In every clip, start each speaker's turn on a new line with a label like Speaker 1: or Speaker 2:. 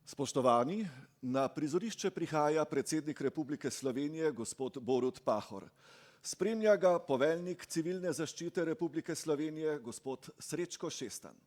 Speaker 1: Spoštovani, na prizorišče prihaja predsednik Republike Slovenije, gospod Borut Pahor. Spremlja ga poveljnik Civilne zaščite Republike Slovenije, gospod Srečko Šestan.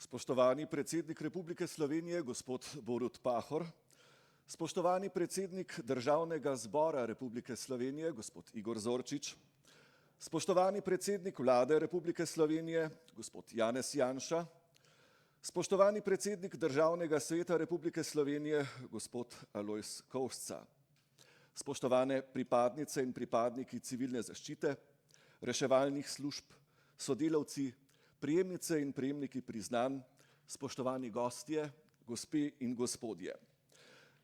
Speaker 1: Spoštovani predsednik Republike Slovenije, gospod Borut Pahor, spoštovani predsednik Državnega zbora Republike Slovenije, gospod Igor Zorčič, spoštovani predsednik Vlade Republike Slovenije, gospod Janez Janša, spoštovani predsednik Državnega sveta Republike Slovenije, gospod Alojz Kovšca, spoštovane pripadnice in pripadniki civilne zaščite, reševalnih služb, sodelavci, prejemnice in prejemniki priznanj, spoštovani gostje, gospe in gospodje.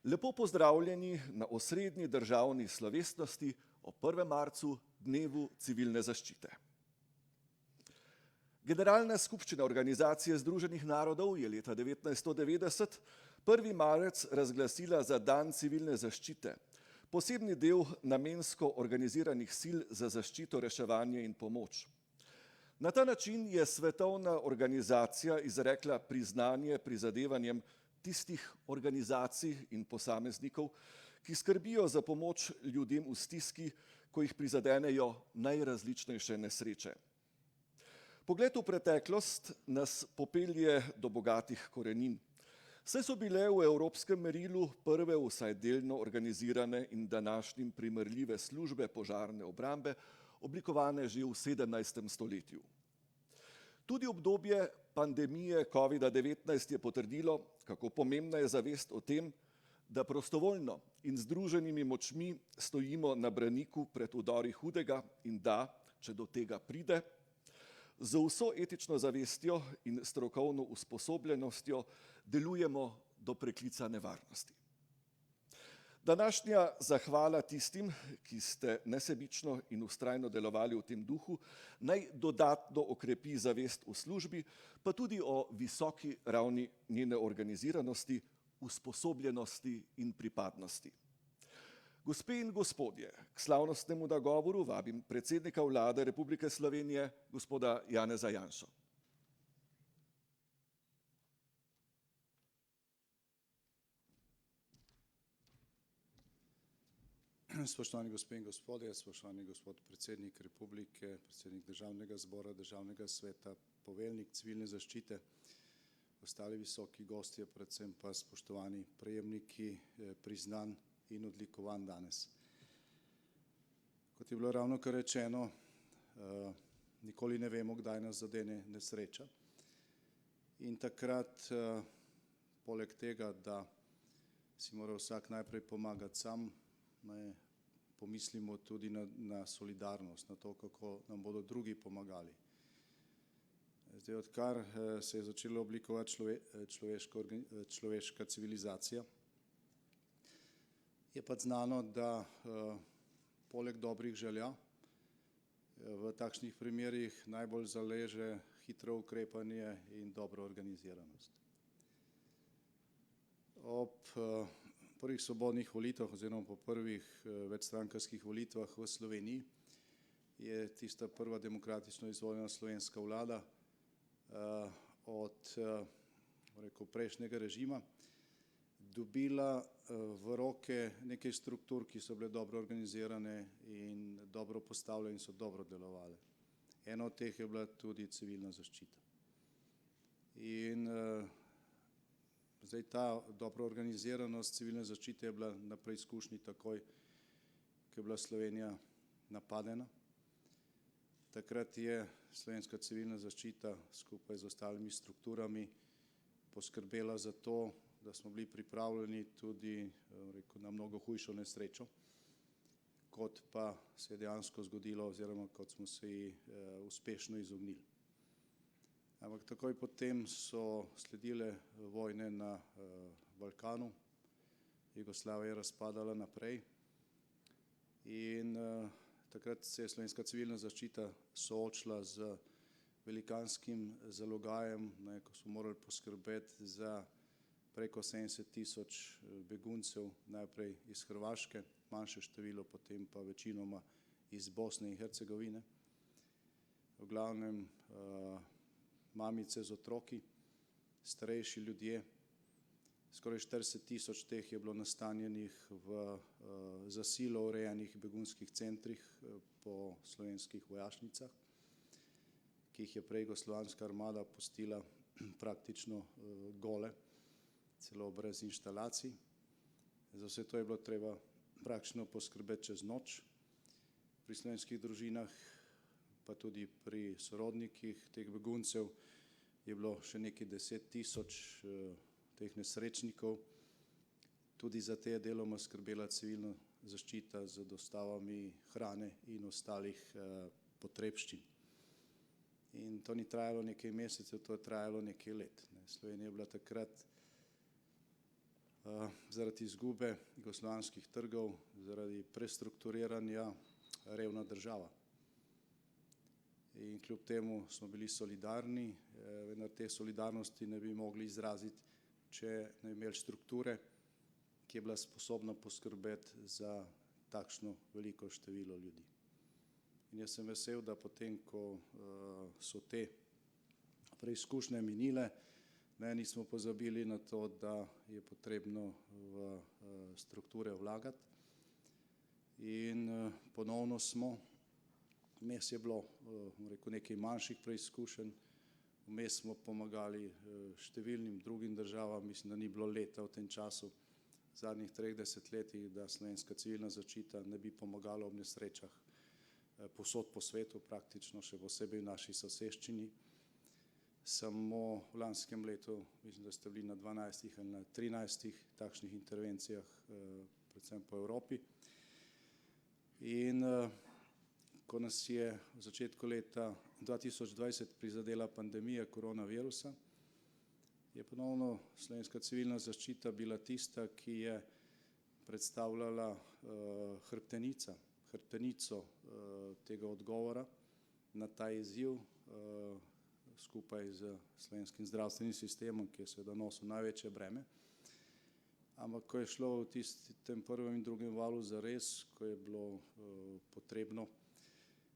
Speaker 1: Lepo pozdravljeni na osrednji državni slovesnosti o 1. marcu, dnevu civilne zaščite. Generalna skupščina Organizacije združenih narodov je leta 1990 1. marec razglasila za dan civilne zaščite, posebni del namensko organiziranih sil za zaščito, reševanje in pomoč. Na ta način je svetovna organizacija izrekla priznanje prizadevanjem tistih organizacij in posameznikov, ki skrbijo za pomoč ljudem v stiski, ko jih prizadenejo najrazličnejše nesreče. Pogled v preteklost nas popelje do bogatih korenin, saj so bile v evropskem merilu prve vsaj delno organizirane in današnjim primerljive službe požarne obrambe oblikovane že v 17. stoletju. Tudi obdobje pandemije COVID-19 je potrdilo, kako pomembna je zavest o tem, da prostovoljno in združenimi močmi stojimo na braniku pred vdori hudega in da, če do tega pride, z vso etično zavestjo in strokovno usposobljenostjo delujemo do preklica nevarnosti. Današnja zahvala tistim, ki ste nesebično in vztrajno delovali v tem duhu, naj dodatno okrepi zavest v službi, pa tudi o visoki ravni njene organiziranosti, usposobljenosti in pripadnosti. Gospe in gospodje, k slavnostnemu nagovoru vabim predsednika Vlade Republike Slovenije, gospoda Janeza Janšo.
Speaker 2: Spoštovani gospe in gospodje, spoštovani gospod predsednik Republike, predsednik Državnega zbora, Državnega sveta, poveljnik civilne zaščite, ostali visoki gostje, predvsem pa spoštovani prejemniki priznanj in odlikovanj danes. Kot je bilo ravnokar rečeno, nikoli ne vemo, kdaj nas zadene nesreča. In takrat, poleg tega, da si mora vsak najprej pomagati sam, pomislimo tudi na solidarnost, na to, kako nam bodo drugi pomagali. Zdaj, odkar se je začela oblikovati človeška civilizacija, je pa znano, da poleg dobrih želja v takšnih primerih najbolj zaleže hitro ukrepanje in dobro organiziranost. Ob prvih svobodnih volitvah oziroma po prvih večstrankarskih volitvah v Sloveniji je tista prva demokratično izvoljena slovenska vlada od prejšnjega režima dobila v roke nekaj struktur, ki so bile dobro organizirane in dobro postavljene in so dobro delovale. Ena od teh je bila tudi civilna zaščita. In zdaj ta dobro organiziranost civilne zaščite je bila na preizkušnji takoj, ko je bila Slovenija napadena. Takrat je slovenska civilna zaščita skupaj z ostalimi strukturami poskrbela za to, da smo bili pripravljeni tudi na mnogo hujšo nesrečo, kot pa se je dejansko zgodilo oziroma kot smo se ji uspešno izognili. Ampak takoj potem so sledile vojne na Balkanu, Jugoslavija je razpadala naprej in takrat se je slovenska civilna zaščita soočila z velikanskim zalogajem, ko smo morali poskrbeti za preko 70.000 beguncev, najprej iz Hrvaške, manjše število, potem pa večinoma iz Bosne in Hercegovine. V glavnem mamice z otroki, starejši ljudje, skoraj 40.000 teh je bilo nastanjenih v za silo urejenih begunskih centrih po slovenskih vojašnicah, ki jih je prej jugoslovanska armada pustila praktično gole, celo brez inštalacij. Za vse to je bilo treba praktično poskrbeti čez noč. Pri slovenskih družinah, pa tudi pri sorodnikih teh beguncev, je bilo še nekaj 10.000 teh nesrečnikov. Tudi za te je deloma skrbela civilna zaščita z dostavami hrane in ostalih potrebščin. In to ni trajalo nekaj mesecev, to je trajalo nekaj let. Slovenija je bila takrat zaradi izgube jugoslovanskih trgov, zaradi prestrukturiranja revna država. In kljub temu smo bili solidarni, vendar te solidarnosti ne bi mogli izraziti, če ne bi imeli strukture, ki je bila sposobna poskrbeti za takšno veliko število ljudi. In jaz sem vesel, da potem, ko so te preizkušnje minile, nismo pozabili na to, da je potrebno v strukture vlagati. In ponovno smo, vmes je bilo nekaj manjših preizkušenj, vmes smo pomagali številnim drugim državam, mislim, da ni bilo leta v tem času, v zadnjih 3 desetletjih, da slovenska civilna zaščita ne bi pomagala ob nesrečah povsod po svetu, praktično še posebej v naši soseščini. Samo v lanskem letu, mislim, da ste bili na 12 ali na 13 takšnih intervencijah, predvsem po Evropi. In ko nas je v začetku leta 2020 prizadela pandemija koronavirusa, je ponovno slovenska civilna zaščita bila tista, ki je predstavljala hrbtenico tega odgovora na ta izziv, skupaj z slovenskim zdravstvenim sistemom, ki je seveda nosil največje breme. Ampak ko je šlo v tem prvem in drugem valu zares, ko je bilo potrebno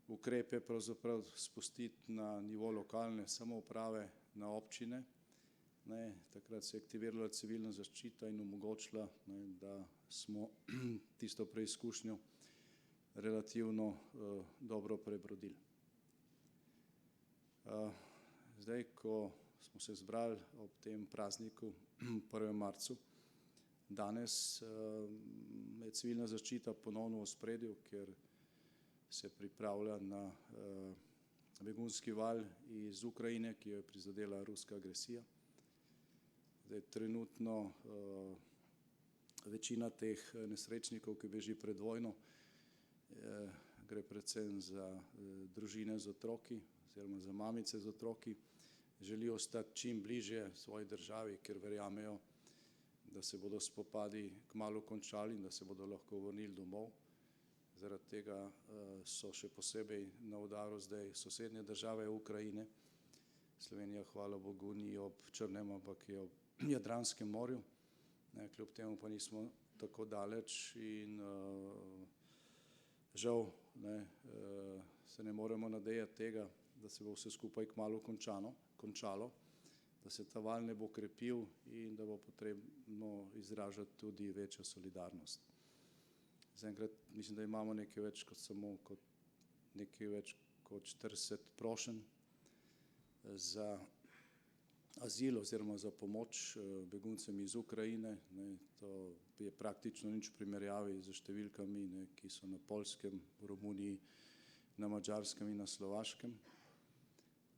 Speaker 2: ukrepe pravzaprav spustiti na nivo lokalne samouprave, na občine, takrat se je aktivirala civilna zaščita in omogočila, da smo tisto preizkušnjo relativno dobro prebrodili. Zdaj, ko smo se zbrali ob tem prazniku 1. marcu, danes je civilna zaščita ponovno v ospredju, ker se pripravlja na begunski val iz Ukrajine, ki jo je prizadela ruska agresija. Zdaj, trenutno večina teh nesrečnikov, ki beži pred vojno, gre predvsem za družine z otroki oziroma za mamice z otroki, želijo ostati čim bližje svoji državi, ker verjamejo, da se bodo spopadi kmalu končali in da se bodo lahko vrnili domov. Zaradi tega so še posebej na udaru zdaj sosednje države Ukrajine. Slovenija, hvala Bogu, ni ob Črnem, ampak je ob Jadranskem morju. Kljub temu pa nismo tako daleč in žal se ne moremo nadejati tega, da se bo vse skupaj kmalu končalo. da se ta val ne bo krepil in da bo potrebno izražati tudi večjo solidarnost. Zaenkrat mislim, da imamo nekaj več kot 40 prošenj za azil oziroma za pomoč beguncem iz Ukrajine. To je praktično nič v primerjavi z številkami, ki so na Poljskem, v Romuniji, na Madžarskem in na Slovaškem.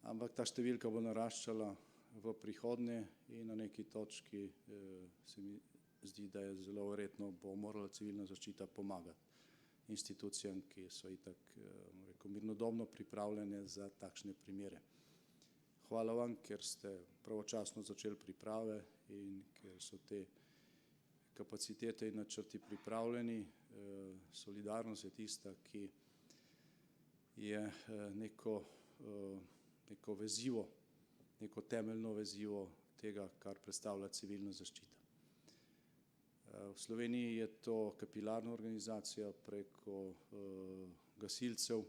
Speaker 2: Ampak ta številka bo naraščala v prihodnje in na neki točki se mi zdi, da je zelo verjetno bo morala civilna zaščita pomagati institucijam, ki so itak mirnodobno pripravljene za takšne primere. Hvala vam, ker ste pravočasno začeli priprave in ker so te kapacitete in načrti pripravljeni. Solidarnost je tista, ki je neko vezivo, neko temeljno vezivo tega, kar predstavlja civilna zaščita. V Sloveniji je to kapilarna organizacija preko gasilcev,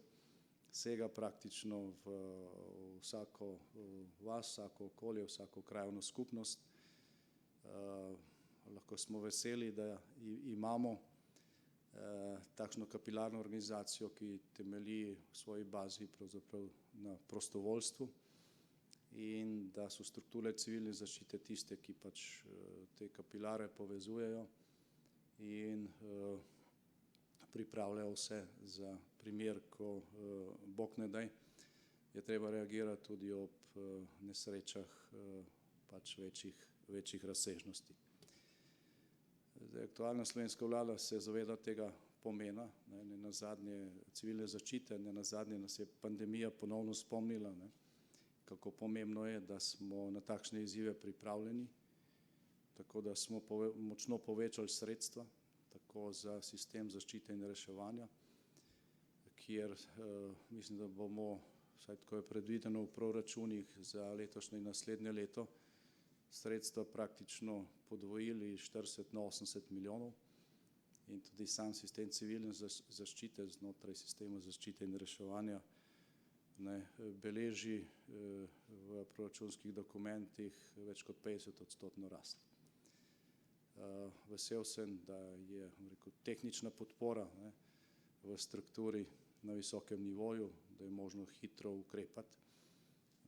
Speaker 2: sega praktično v vsako vas, vsako okolje, vsako krajevno skupnost. Lahko smo veseli, da imamo takšno kapilarno organizacijo, ki temelji v svoji bazi pravzaprav na prostovoljstvu in da so strukture civilne zaščite tiste, ki pač te kapilare povezujejo in pripravljajo vse za primer, ko Bog ne daj, je treba reagirati tudi ob nesrečah pač večjih razsežnosti. Aktualna slovenska vlada se zaveda tega pomena, nenazadnje civilne zaščite, nenazadnje nas je pandemija ponovno spomnila, kako pomembno je, da smo na takšne izzive pripravljeni, tako da smo močno povečali sredstva, tako za sistem zaščite in reševanja, kjer mislim, da bomo, vsaj tako je predvideno v proračunih za letošnje in naslednje leto, sredstva praktično podvojili iz 40 na 80 milijonov in tudi sam sistem civilne zaščite znotraj sistema zaščite in reševanja beleži v proračunskih dokumentih več kot 50% rast. Vesel sem, da je tehnična podpora v strukturi na visokem nivoju, da je možno hitro ukrepati,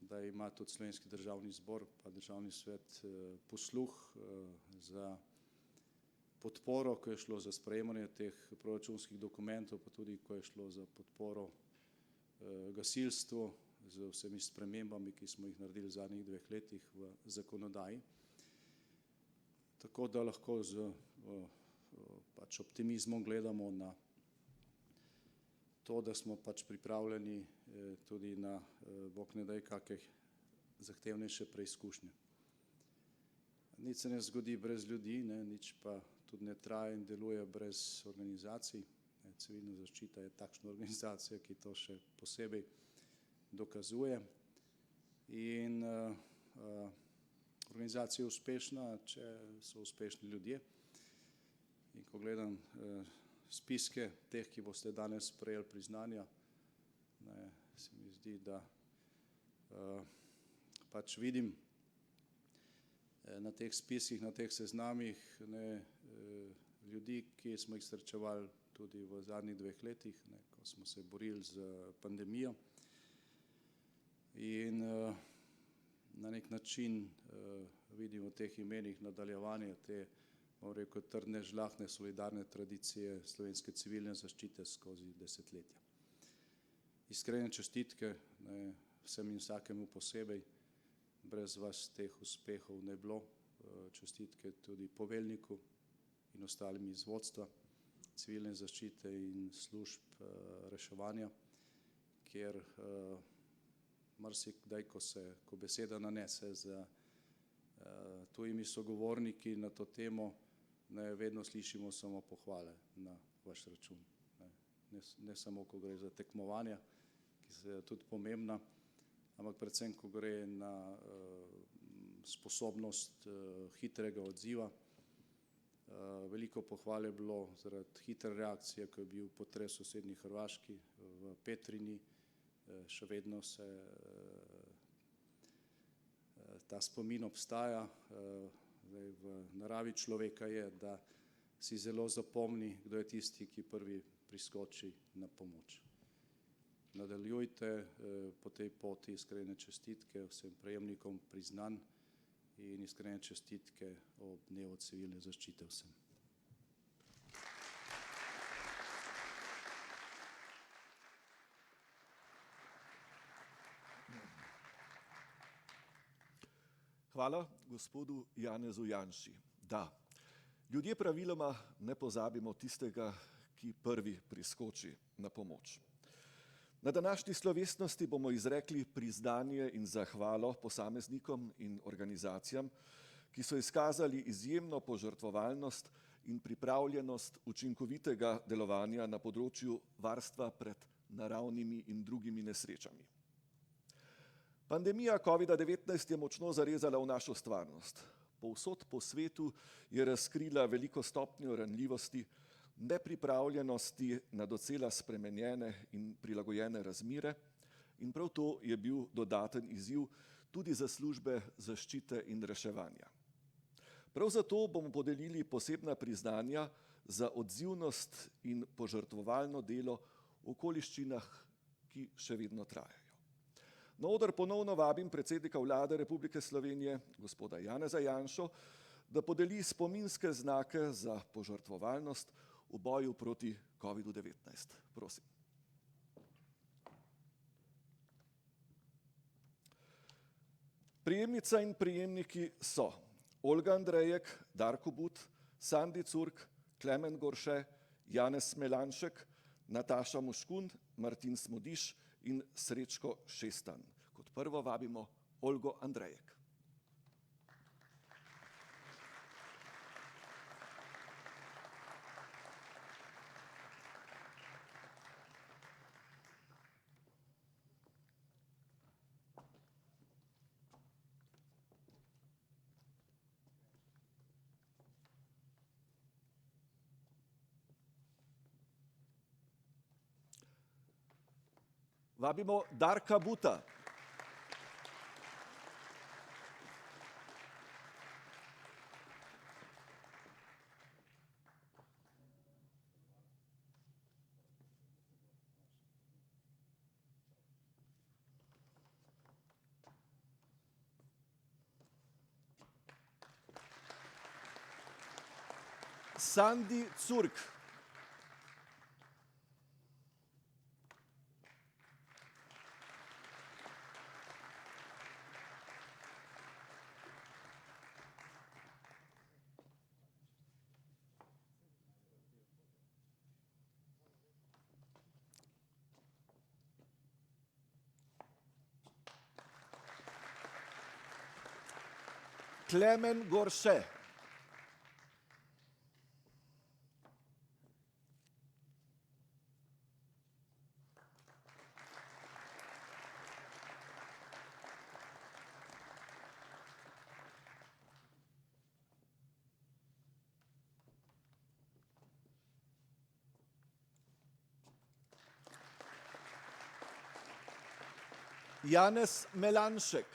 Speaker 2: da ima tudi Slovenski državni zbor pa Državni svet posluh za podporo, ko je šlo za sprejemanje teh proračunskih dokumentov, pa tudi ko je šlo za podporo gasilstvu z vsemi spremembami, ki smo jih naredili v zadnjih 2 letih v zakonodaji. Tako da lahko z pač optimizmom gledamo na to, da smo pač pripravljeni tudi na, Bog ne daj, kakšne zahtevnejše preizkušnje. Nič se ne zgodi brez ljudi, nič pa tudi ne traja in deluje brez organizacij. Civilna zaščita je takšna organizacija, ki to še posebej dokazuje. In organizacija je uspešna, če so uspešni ljudje. In ko gledam spiske teh, ki boste danes prejeli priznanja, se mi zdi, da pač vidim na teh spiskih, na teh seznamih ljudi, ki smo jih srečevali tudi v zadnjih 2 letih, ko smo se borili z pandemijo. In na nek način vidim v teh imenih nadaljevanje te, bom rekel, trdne, žlahtne, solidarne tradicije slovenske civilne zaščite skozi desetletja. Iskrene čestitke vsem in vsakemu posebej, brez vas teh uspehov ne bilo. Čestitke tudi poveljniku in ostalim iz vodstva civilne zaščite in služb reševanja, kjer marsikdaj, ko beseda nanese z tujimi sogovorniki na to temo, vedno slišimo samo pohvale na vaš račun. Ne samo, ko gre za tekmovanja, ki so tudi pomembna, ampak predvsem, ko gre na sposobnost hitrega odziva. Veliko pohvale je bilo zaradi hitre reakcije, ko je bil potres v sosednji Hrvaški, v Petrini. Še vedno se ta spomin obstaja. Zdaj, v naravi človeka je, da si zelo zapomni, kdo je tisti, ki prvi priskoči na pomoč. Nadaljujte po tej poti, iskrene čestitke vsem prejemnikom priznanj in iskrene čestitke ob dnevu civilne zaščite vsem.
Speaker 1: Hvala gospodu Janezu Janši. Da, ljudje praviloma ne pozabimo tistega, ki prvi priskoči na pomoč. Na današnji slovesnosti bomo izrekli priznanje in zahvalo posameznikom in organizacijam, ki so izkazali izjemno požrtvovalnost in pripravljenost učinkovitega delovanja na področju varstva pred naravnimi in drugimi nesrečami. Pandemija COVID-19 je močno zarezala v našo stvarnost. Povsod po svetu je razkrila veliko stopnjo ranljivosti, nepripravljenosti na docela spremenjene in prilagojene razmere in prav to je bil dodaten izziv tudi za službe zaščite in reševanja. Prav zato bomo podelili posebna priznanja za odzivnost in požrtvovalno delo v okoliščinah, ki še vedno trajajo. Na oder ponovno vabim predsednika vlade Republike Slovenije, gospoda Janeza Janšo, da podeli spominske znake za požrtvovalnost v boju proti COVID-19. Prosim. Prejemnica in prejemniki so Olga Andrejek, Darko But, Sandi Curk, Klemen Gorše, Janez Melanšek, Nataša Moškun, Martin Smodiš in Srečko Šestan. Kot prvo vabimo Olgo Andrejek. Vabimo Darka Buta. Sandi Curk. Klemen Gorše. Janez Melanšek.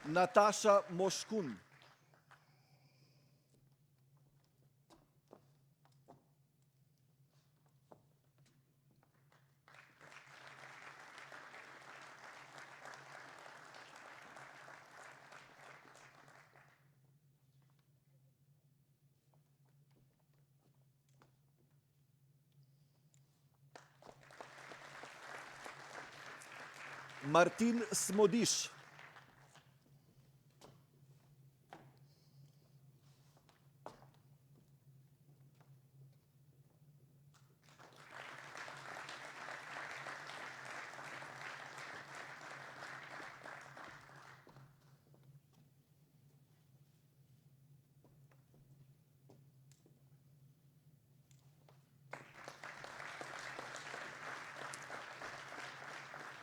Speaker 1: Nataša Moškun. Martin Smodiš.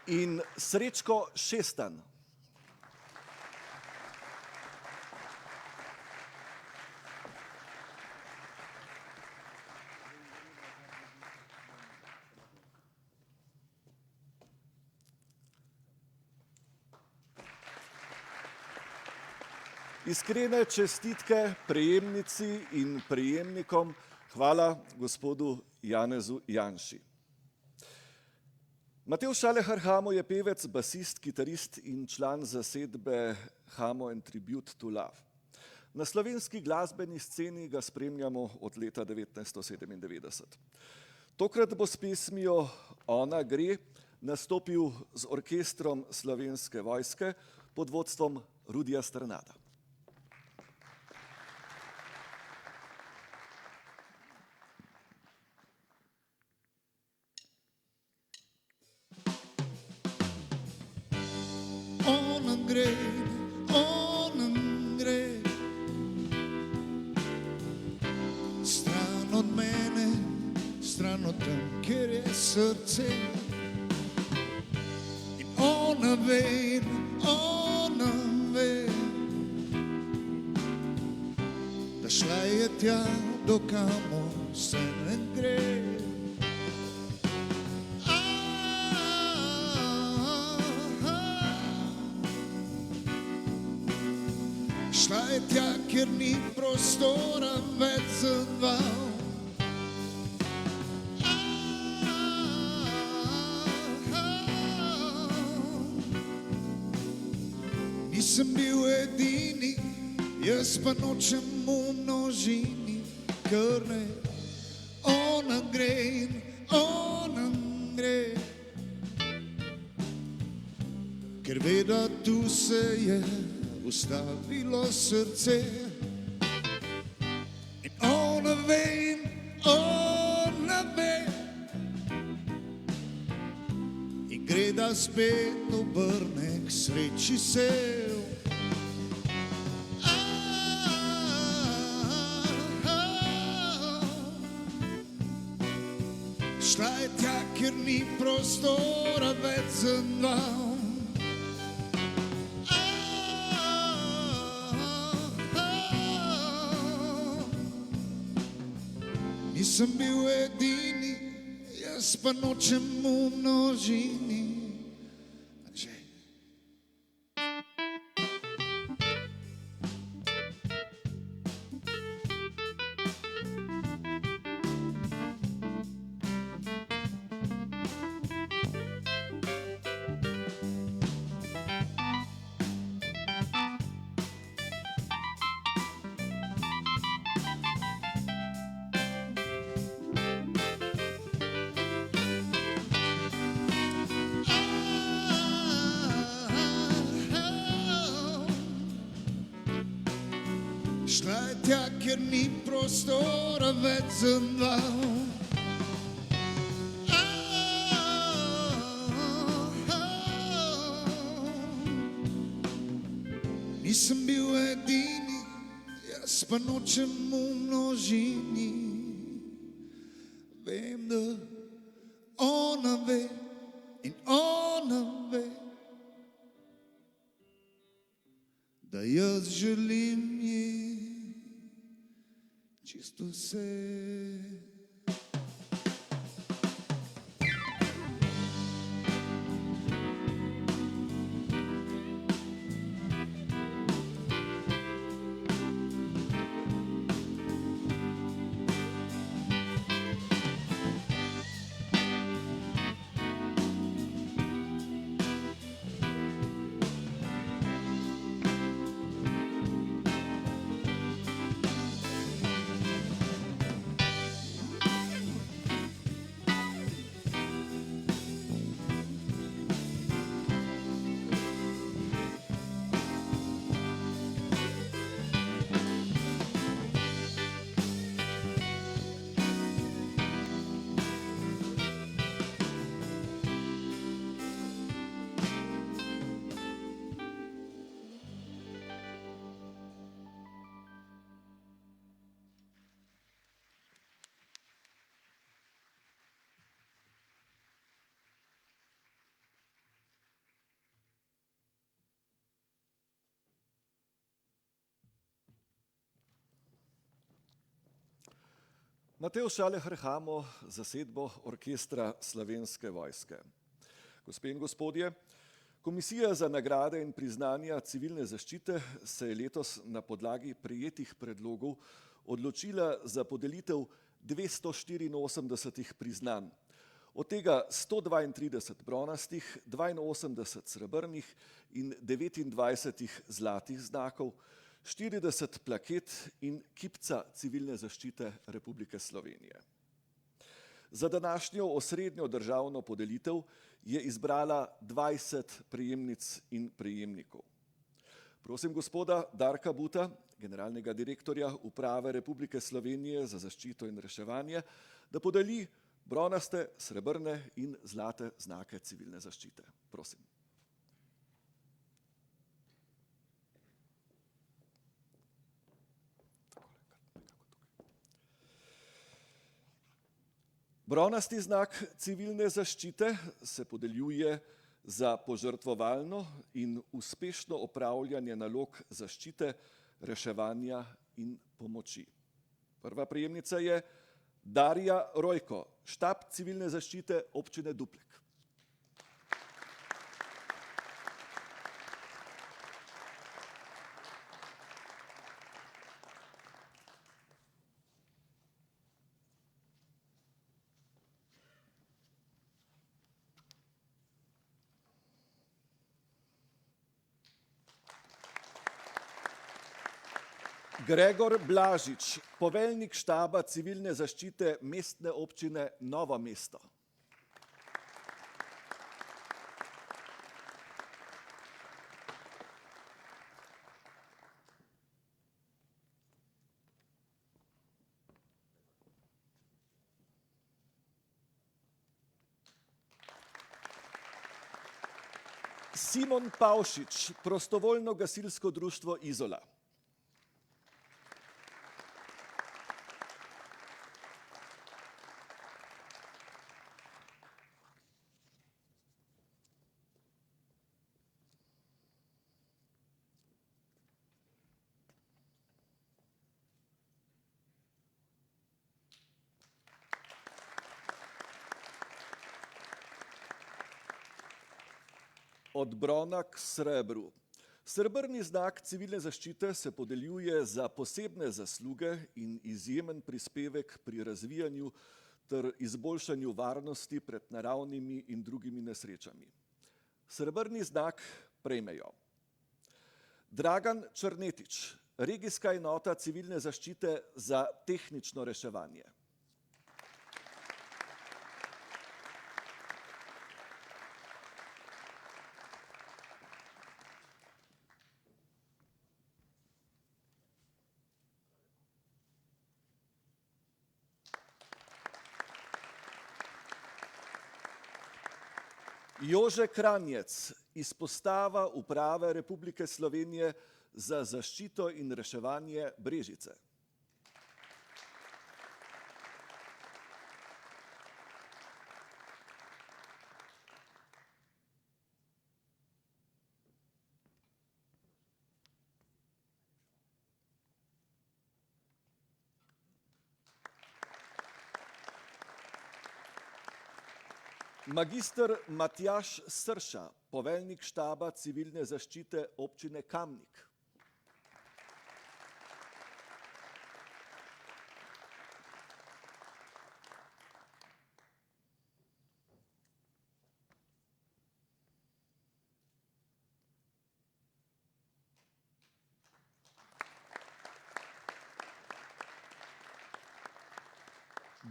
Speaker 1: in Srečko Šestan. Iskrene čestitke prejemnici in prejemnikom. Hvala gospodu Janezu Janši. Matevž Šalehar Hamo je pevec, basist, kitarist in član zasedbe Hamo and Tribute to Love. Na slovenski glasbeni sceni ga spremljamo od leta 1997. Tokrat bo s pesmijo Ona gre nastopil z orkestrom Slovenske vojske pod vodstvom Rudija Strnada.
Speaker 3: Ona gre, stran od mene, stran od tam, kjer je srce. In ona ve, da šla je tja, do kamor se ne gre. Šla je tja, kjer ni prostora več za dva. Nisem bil edini, jaz pa nočem v množini, ker ne. Ona gre, ker ve, da tu se je ustavilo srce. In ona ve, in gre, da spet obrne k sreči se. Šla je tja, kjer ni prostora več za dva. Nisem bil edini, jaz pa nočem v množini. Šla je tja, kjer ni prostora več za dva. Nisem bil edini, jaz pa nočem v množini. Vem, da ona ve in ona ve, da jaz želim ji čisto vse.
Speaker 1: Mateo Šalehr Hamo, zasedbo Orkestra Slovenske vojske. Gospe in gospodje, Komisija za nagrade in priznanja civilne zaščite se je letos na podlagi prejetih predlogov odločila za podelitev 284 priznanj. Od tega 132 bronastih, 82 srebrnih in 29 zlatih znakov, 40 plaket in kipca civilne zaščite Republike Slovenije. Za današnjo osrednjo državno podelitev je izbrala 20 prejemnic in prejemnikov. Prosim gospoda Darka Buta, generalnega direktorja Uprave Republike Slovenije za zaščito in reševanje, da podeli bronaste, srebrne in zlate znake civilne zaščite. Prosim. Bronasti znak civilne zaščite se podeljuje za požrtvovalno in uspešno opravljanje nalog zaščite, reševanja in pomoči. Prva prejemnica je Darja Rojko, štab civilne zaščite občine Duplek. Gregor Blažič, poveljnik štaba civilne zaščite mestne občine Novo mesto. Simon Pavšič, prostovoljno gasilsko društvo Izola. Od brona k srebru. Srebrni znak civilne zaščite se podeljuje za posebne zasluge in izjemen prispevek pri razvijanju ter izboljšanju varnosti pred naravnimi in drugimi nesrečami. Srebrni znak prejmejo Dragan Črnetič, regijska enota civilne zaščite za tehnično reševanje. Jože Kranjec, izpostava Uprave Republike Slovenije za zaščito in reševanje Brežice. Magister Matjaž Srša, poveljnik štaba civilne zaščite občine Kamnik.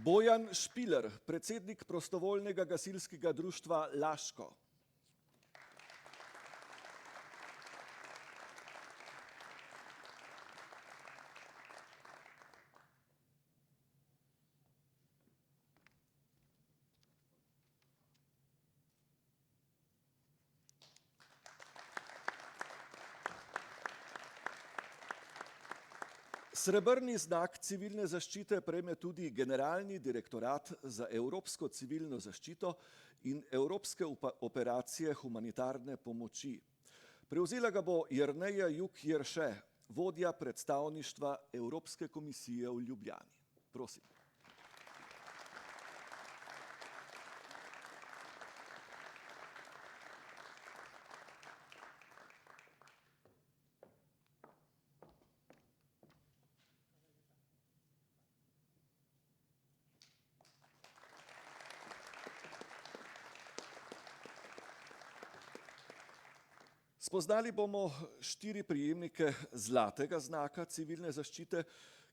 Speaker 1: Bojan Špiler, predsednik prostovoljnega gasilskega društva Laško. Srebrni znak civilne zaščite prejme tudi Generalni direktorat za evropsko civilno zaščito in evropske operacije humanitarne pomoči. Prevzela ga bo Jerneja Juk Jerše, vodja predstavništva Evropske komisije v Ljubljani. Prosim. Spoznali bomo 4 prejemnike zlatega znaka civilne zaščite,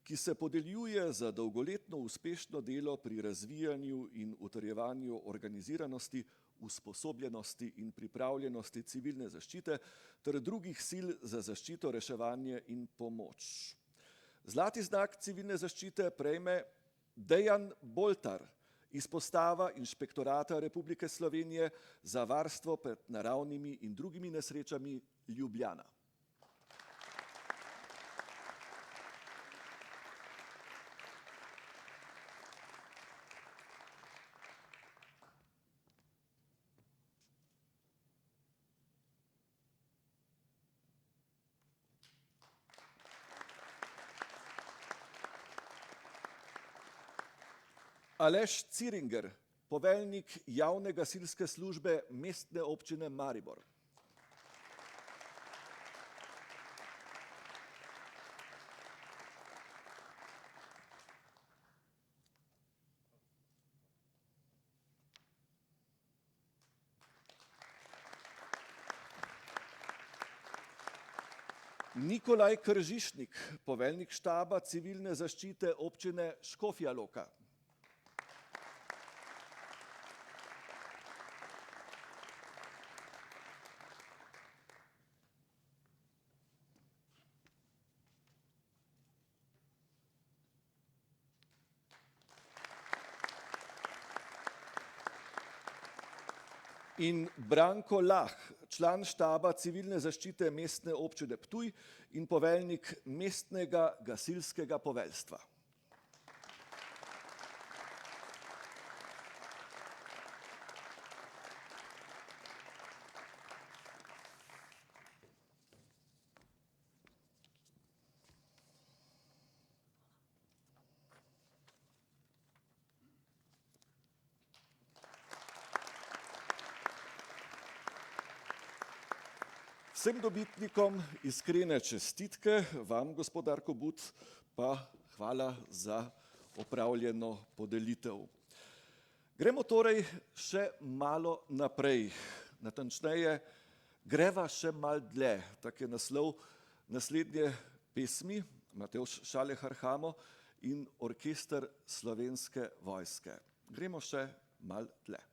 Speaker 1: ki se podeljuje za dolgoletno uspešno delo pri razvijanju in utrjevanju organiziranosti, usposobljenosti in pripravljenosti civilne zaščite ter drugih sil za zaščito, reševanje in pomoč. Zlati znak civilne zaščite prejme Dejan Boltar, izpostava Inšpektorata Republike Slovenije za varstvo pred naravnimi in drugimi nesrečami Ljubljana. Aleš Ciringer, poveljnik javne gasilske službe Mestne občine Maribor. Nikolaj Kržišnik, poveljnik štaba civilne zaščite občine Škofja Loka. In Branko Lah, član štaba civilne zaščite Mestne občine Ptuj in poveljnik mestnega gasilskega poveljstva. Vsem dobitnikom iskrene čestitke, vam, gospod Darko But, pa hvala za opravljeno podelitev. Gremo torej še malo naprej, natančneje, greva še malo dlje, tak je naslov naslednje pesmi, Matevž Šalehar Hamo in Orkester Slovenske vojske. Gremo še malo dlje.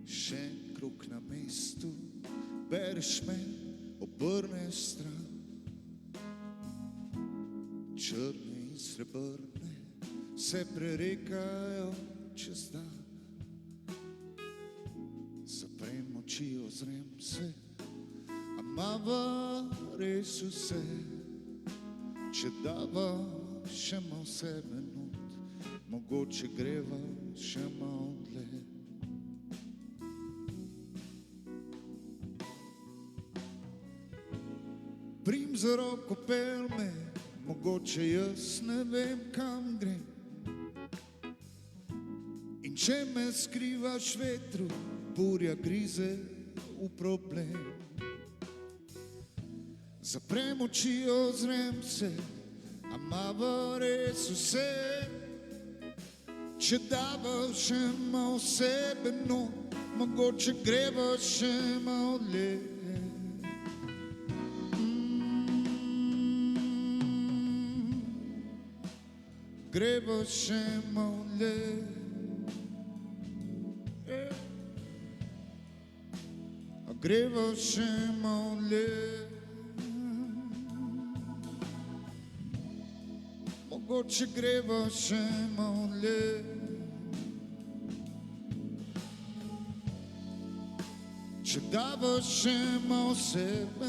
Speaker 3: Še krog na mestu, bereš me, obrneš stran. Črne in srebrne se prerekajo čez dan. Zaprem oči, ozrem se, a mava res vse. Če dava še malo sebe not, mogoče greva še malo dlje. Prim za roko, pel me, mogoče jaz ne vem, kam grem. In če me skrivaš vetru, burja grize v problem. Zaprem oči, ozrem se, a mava res vse. Če dava še malo sebe not, mogoče greva še malo dlje. Greva še malo dlje. A greva še malo dlje. Mogoče greva še malo dlje. če dava še malo sebe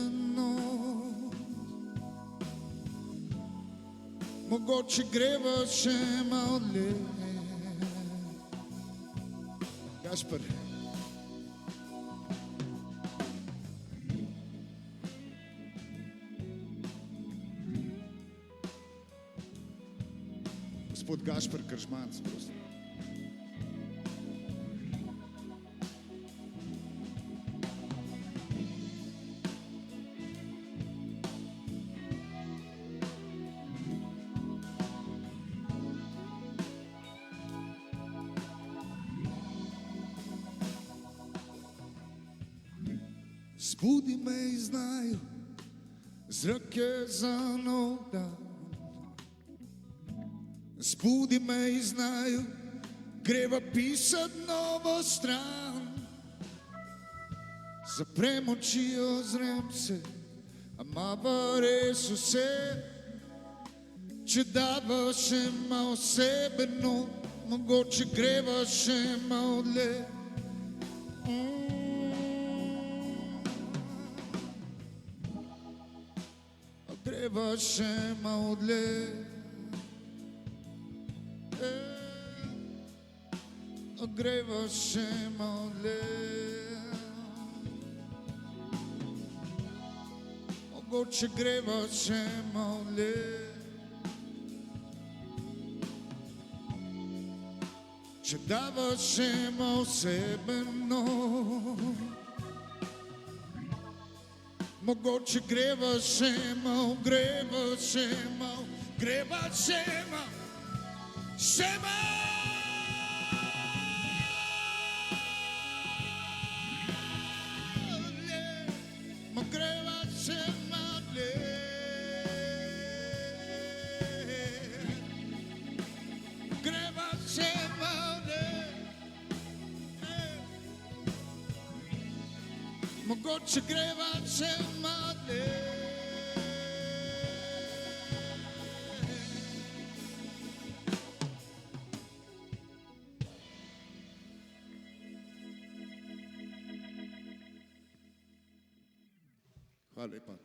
Speaker 3: mogoče greva še malo dlje. Gašper. Gospod Gašper Kržmanc, prosim. Zbudi me iz naju, zrak je za nov dan. Zbudi me iz naju, greva pisat novo stran. Zaprem oči, ozrem se, a mava res vse. Če dava še malo sebe mogoče greva še malo dlje. Greva še malo dlje. Greva še malo dlje. Mogoče greva še malo dlje. Če dava še malo sebe mogoče greva še malo, greva še malo, greva še malo, še malo. Greva še malo dlje. Greva še malo dlje. Mogoče greva še malo dlje. Hvala lepa.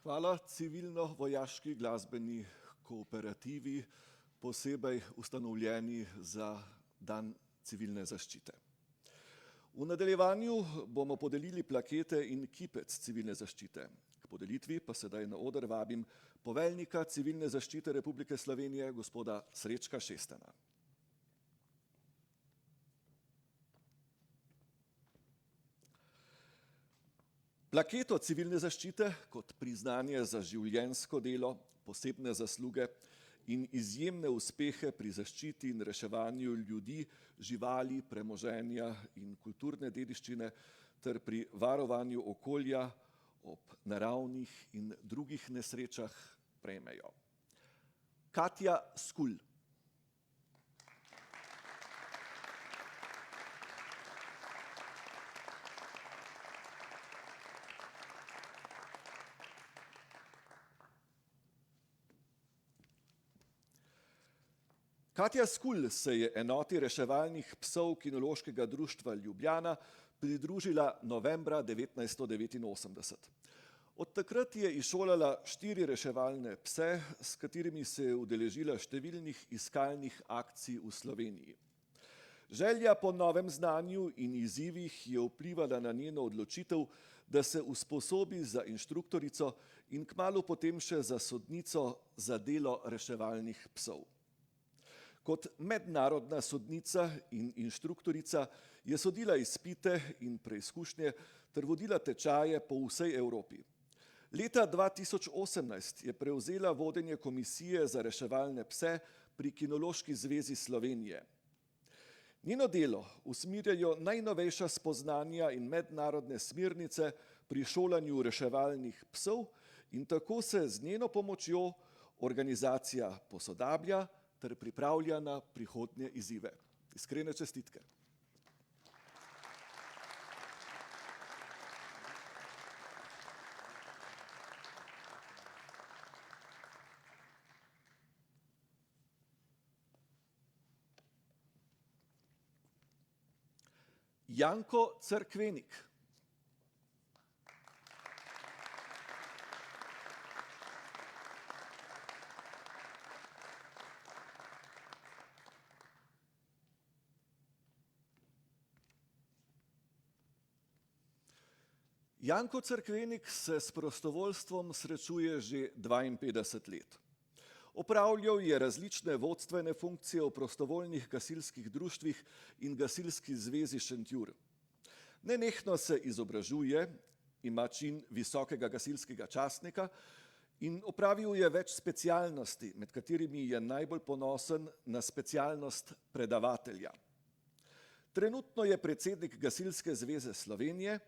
Speaker 1: Hvala civilno-vojaški glasbeni kooperativi, posebej ustanovljeni za Dan civilne zaščite. V nadaljevanju bomo podelili plakete in kipec civilne zaščite. K podelitvi pa sedaj na oder vabim poveljnika civilne zaščite Republike Slovenije, gospoda Srečka Šestana. Plaketo civilne zaščite kot priznanje za življenjsko delo, posebne zasluge in izjemne uspehe pri zaščiti in reševanju ljudi, živali, premoženja in kulturne dediščine ter pri varovanju okolja ob naravnih in drugih nesrečah prejmejo. Katja Skulj. Katja Skulj se je enoti reševalnih psov Kinološkega društva Ljubljana pridružila novembra 1989. Od takrat je izšolala 4 reševalne pse, s katerimi se je udeležila številnih iskalnih akcij v Sloveniji. Želja po novem znanju in izzivih je vplivala na njeno odločitev, da se usposobi za inštruktorico in kmalu potem še za sodnico za delo reševalnih psov. Kot mednarodna sodnica in inštruktorica je sodila izpite in preizkušnje ter vodila tečaje po vsej Evropi. Leta 2018 je prevzela vodenje komisije za reševalne pse pri Kinološki zvezi Slovenije. Njeno delo usmerjajo najnovejša spoznanja in mednarodne smernice pri šolanju reševalnih psov in tako se z njeno pomočjo organizacija posodablja ter pripravlja na prihodnje izzive. Iskrene čestitke. Janko Cerkvenik. Janko Cerkvenik se s prostovoljstvom srečuje že 52 let. Opravljal je različne vodstvene funkcije v prostovoljnih gasilskih društvih in gasilski zvezi Šentjur. Nenehno se izobražuje, ima čin visokega gasilskega častnika in opravil je več specialnosti, med katerimi je najbolj ponosen na specialnost predavatelja. Trenutno je predsednik Gasilske zveze Slovenije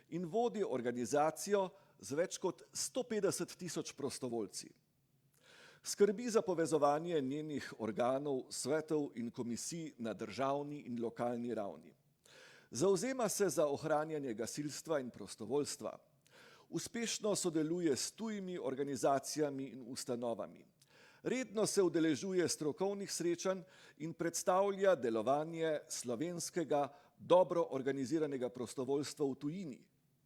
Speaker 1: in vodi organizacijo z več kot 150 tisoč prostovoljci. Skrbi za povezovanje njenih organov, svetov in komisij na državni in lokalni ravni. Zavzema se za ohranjanje gasilstva in prostovoljstva. Uspešno sodeluje s tujimi organizacijami in ustanovami. Redno se udeležuje strokovnih srečanj in predstavlja delovanje slovenskega dobro organiziranega prostovoljstva v tujini.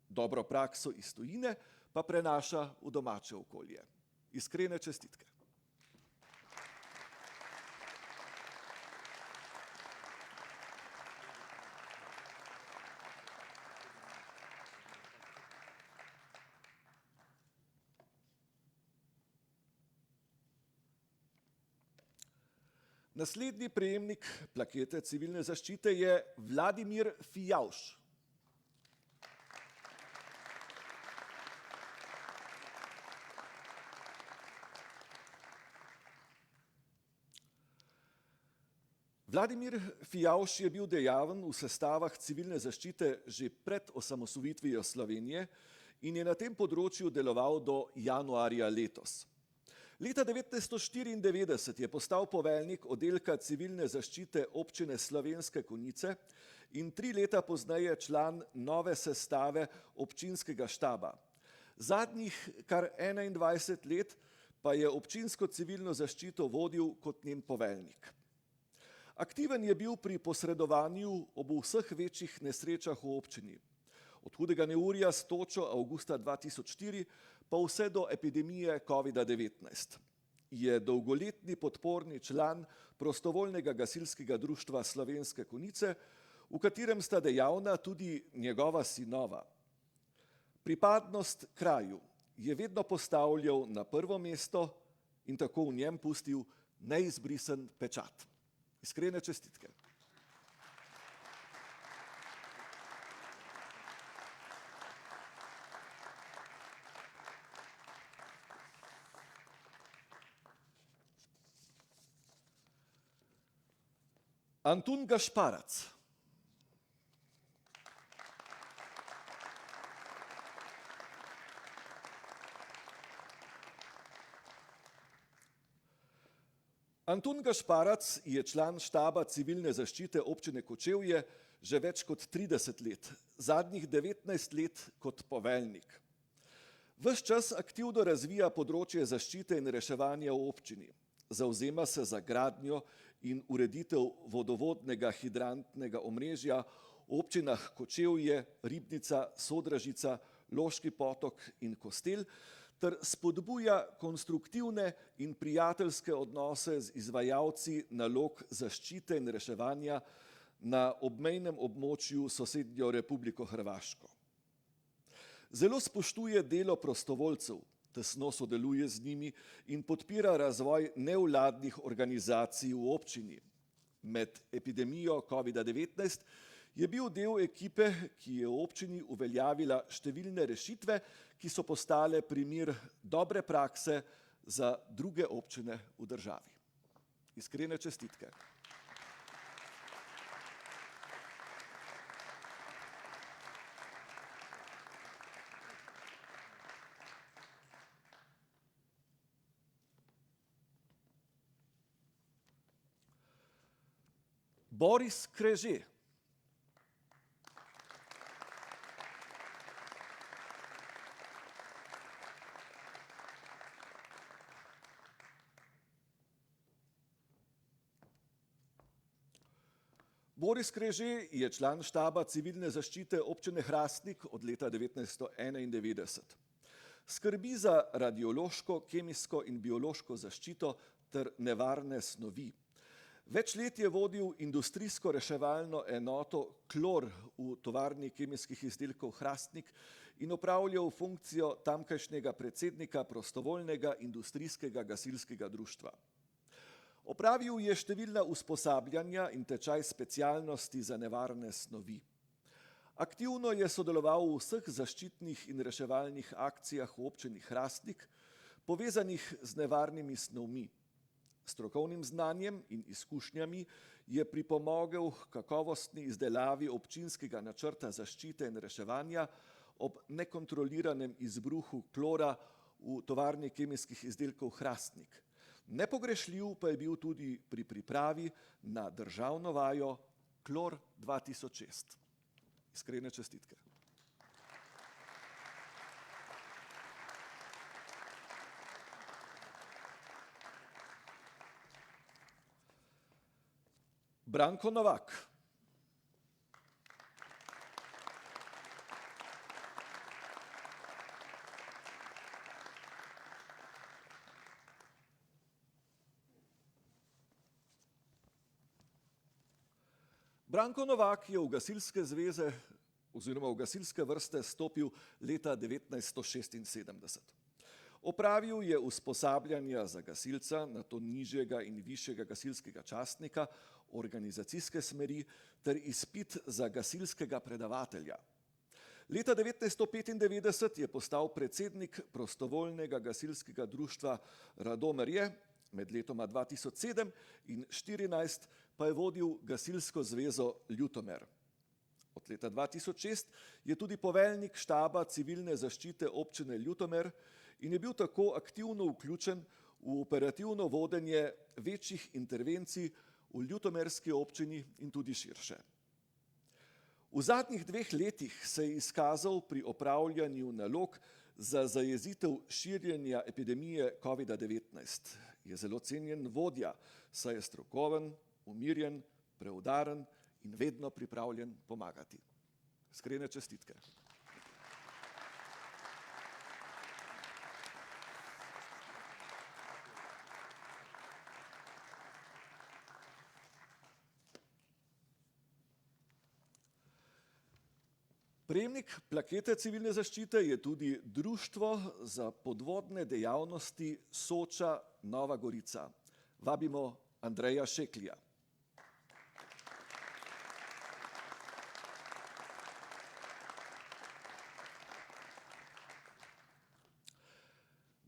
Speaker 1: Dobro prakso iz tujine pa prenaša v domače okolje. Iskrene čestitke. Naslednji prejemnik plakete civilne zaščite je Vladimir Fijavž. Vladimir Fijavž je bil dejaven v sestavah civilne zaščite že pred osamosvojitvijo Slovenije in je na tem področju deloval do januarja letos. Leta 1994 je postal poveljnik oddelka civilne zaščite občine Slovenske Konjice in 3 leta pozneje član nove sestave občinskega štaba. Zadnjih kar 21 let pa je občinsko civilno zaščito vodil kot njen poveljnik. Aktiven je bil pri posredovanju ob vseh večjih nesrečah v občini. Od hudega neurja s točo avgusta 2004 pa vse do epidemije COVID-19. Je dolgoletni podporni član prostovoljnega gasilskega društva Slovenske Konjice, v katerem sta dejavna tudi njegova sinova. Pripadnost kraju je vedno postavljal na prvo mesto in tako v njem pustil neizbrisen pečat. Iskrene čestitke. Antun Gašparac. Antun Gašparac je član štaba civilne zaščite občine Kočevje že več kot 30 let, zadnjih 19 let kot poveljnik. Ves čas aktivno razvija področje zaščite in reševanja v občini. Zavzema se za gradnjo in ureditev vodovodnega hidrantnega omrežja v občinah Kočevje, Ribnica, Sodražica, Loški Potok in Kostel, ter spodbuja konstruktivne in prijateljske odnose z izvajalci nalog zaščite in reševanja na obmejnem območju sosednjo Republiko Hrvaško. Zelo spoštuje delo prostovoljcev, tesno sodeluje z njimi in podpira razvoj nevladnih organizacij v občini. Med epidemijo COVID-19 je bil del ekipe, ki je v občini uveljavila številne rešitve, ki so postale primer dobre prakse za druge občine v državi. Iskrene čestitke. Boris Kreže. Boris Kreže je član štaba civilne zaščite občine Hrastnik od leta 1991. Skrbi za radiološko, kemijsko in biološko zaščito ter nevarne snovi. Več let je vodil industrijsko reševalno enoto Klor v tovarni kemijskih izdelkov Hrastnik in opravljal funkcijo tamkajšnjega predsednika prostovoljnega industrijskega gasilskega društva. Opravil je številna usposabljanja in tečaj specialnosti za nevarne snovi. Aktivno je sodeloval v vseh zaščitnih in reševalnih akcijah v občini Hrastnik, povezanih z nevarnimi snovmi. Strokovnim znanjem in izkušnjami je pripomogel k kakovostni izdelavi občinskega načrta zaščite in reševanja ob nekontroliranem izbruhu klora v tovarni kemijskih izdelkov Hrastnik. Nepogrešljiv pa je bil tudi pri pripravi na državno vajo Klor 2006. Iskrene čestitke. Branko Novak. Branko Novak je v gasilske zveze oziroma v gasilske vrste stopil leta 1976. Opravil je usposabljanja za gasilca, nato nižjega in višjega gasilskega častnika, organizacijske smeri ter izpit za gasilskega predavatelja. Leta 1995 je postal predsednik prostovoljnega gasilskega društva Radomerje, med letoma 2007 in 2014 pa je vodil gasilsko zvezo Ljutomer. Od leta 2006 je tudi poveljnik štaba civilne zaščite občine Ljutomer in je bil tako aktivno vključen v operativno vodenje večjih intervencij v ljutomerski občini in tudi širše. V zadnjih 2 letih se je izkazal pri opravljanju nalog za zajezitev širjenja epidemije COVID-19. Je zelo cenjen vodja, saj je strokoven, umirjen, preudaren in vedno pripravljen pomagati. Iskrene čestitke. Prejemnik plakete civilne zaščite je tudi Društvo za podvodne dejavnosti Soča Nova Gorica. Vabimo Andreja Šeklija.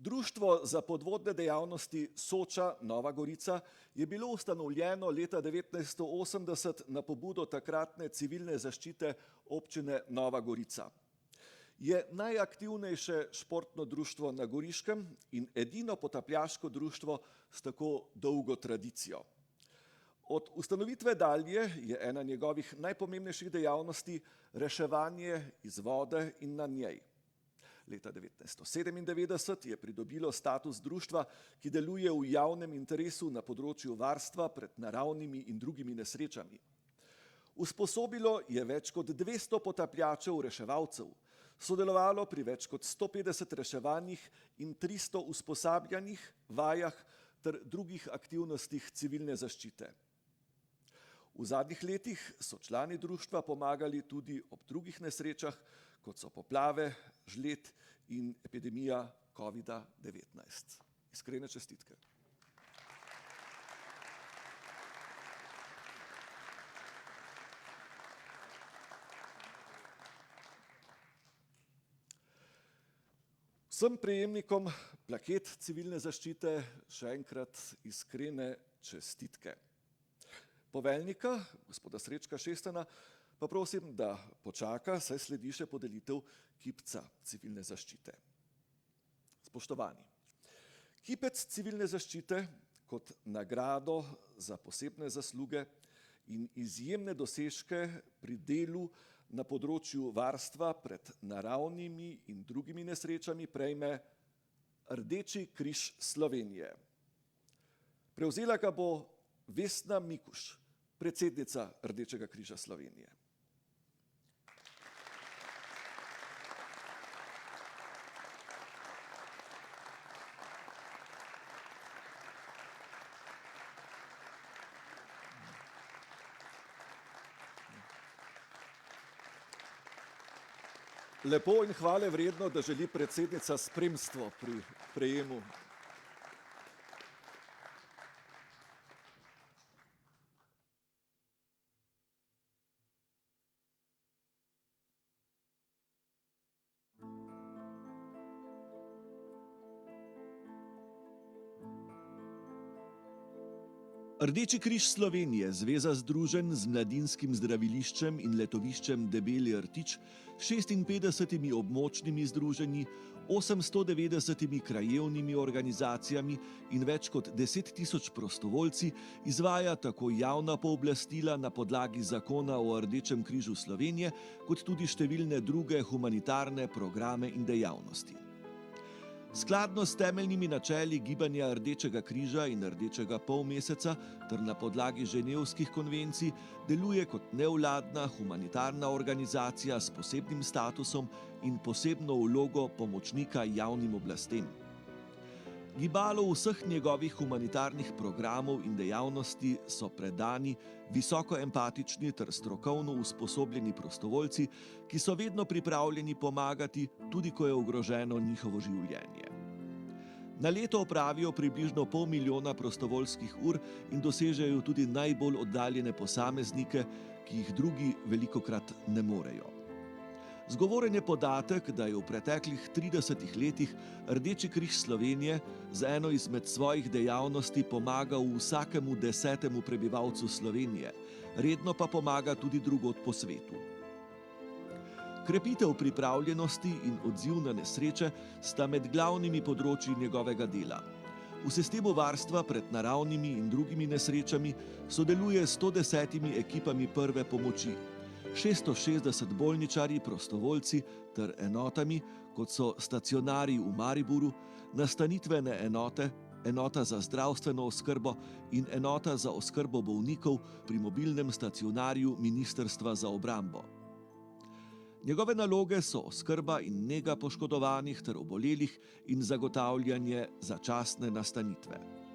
Speaker 1: Društvo za podvodne dejavnosti Soča Nova Gorica je bilo ustanovljeno leta 1980 na pobudo takratne civilne zaščite občine Nova Gorica. Je najaktivnejše športno društvo na Goriškem in edino potapljaško društvo s tako dolgo tradicijo. Od ustanovitve dalje je ena njegovih najpomembnejših dejavnosti reševanje iz vode in na njej. Leta 1997 je pridobilo status društva, ki deluje v javnem interesu na področju varstva pred naravnimi in drugimi nesrečami. Usposobilo je več kot 200 potapljačev reševalcev, sodelovalo pri več kot 150 reševanjih in 300 usposabljanjih, vajah ter drugih aktivnostih civilne zaščite. V zadnjih letih so člani društva pomagali tudi ob drugih nesrečah, kot so poplave, žled in epidemija COVID-19. Iskrene čestitke. Vsem prejemnikom plaket civilne zaščite še enkrat iskrene čestitke. Poveljnika, gospoda Srečka Šestana, pa prosim, da počaka, saj sledi še podelitev kipca civilne zaščite. Spoštovani, kipec civilne zaščite kot nagrado za posebne zasluge in izjemne dosežke pri delu na področju varstva pred naravnimi in drugimi nesrečami prejme Rdeči križ Slovenije. Prevzela ga bo Vesna Mikuš, predsednica Rdečega križa Slovenije. Lepo in hvale vredno, da želi predsednica spremstvo pri prejemu. Rdeči križ Slovenije, zveza združenj z Mladinskim zdraviliščem in letoviščem Debeli rtič, 56 območnimi združenji, 890 krajevnimi organizacijami in več kot 10 000 prostovoljci izvaja tako javna pooblastila na podlagi zakona o Rdečem križu Slovenije, kot tudi številne druge humanitarne programe in dejavnosti. Skladno s temeljnimi načeli gibanja Rdečega križa in Rdečega polmeseca ter na podlagi ženevskih konvencij deluje kot nevladna humanitarna organizacija s posebnim statusom in posebno vlogo pomočnika javnim oblastem. Gibalo vseh njegovih humanitarnih programov in dejavnosti so predani, visoko empatični ter strokovno usposobljeni prostovoljci, ki so vedno pripravljeni pomagati, tudi ko je ogroženo njihovo življenje. Na leto opravijo približno 500 000 prostovoljskih ur in dosežejo tudi najbolj oddaljene posameznike, ki jih drugi velikokrat ne morejo. Zgovoren je podatek, da je v preteklih 30 letih Rdeči križ Slovenije z eno izmed svojih dejavnosti pomagal vsakemu 10. prebivalcu Slovenije, redno pa pomaga tudi drugod po svetu. Krepitev pripravljenosti in odziv na nesreče sta med glavnimi področji njegovega dela. V sistemu varstva pred naravnimi in drugimi nesrečami sodeluje s 110 ekipami prve pomoči, 660 bolničarji, prostovoljci ter enotami, kot so stacionarji v Mariboru, nastanitvene enote, enota za zdravstveno oskrbo in enota za oskrbo bolnikov pri mobilnem stacionarju Ministrstva za obrambo. Njegove naloge so oskrba in nega poškodovanih ter obolelih in zagotavljanje začasne nastanitve.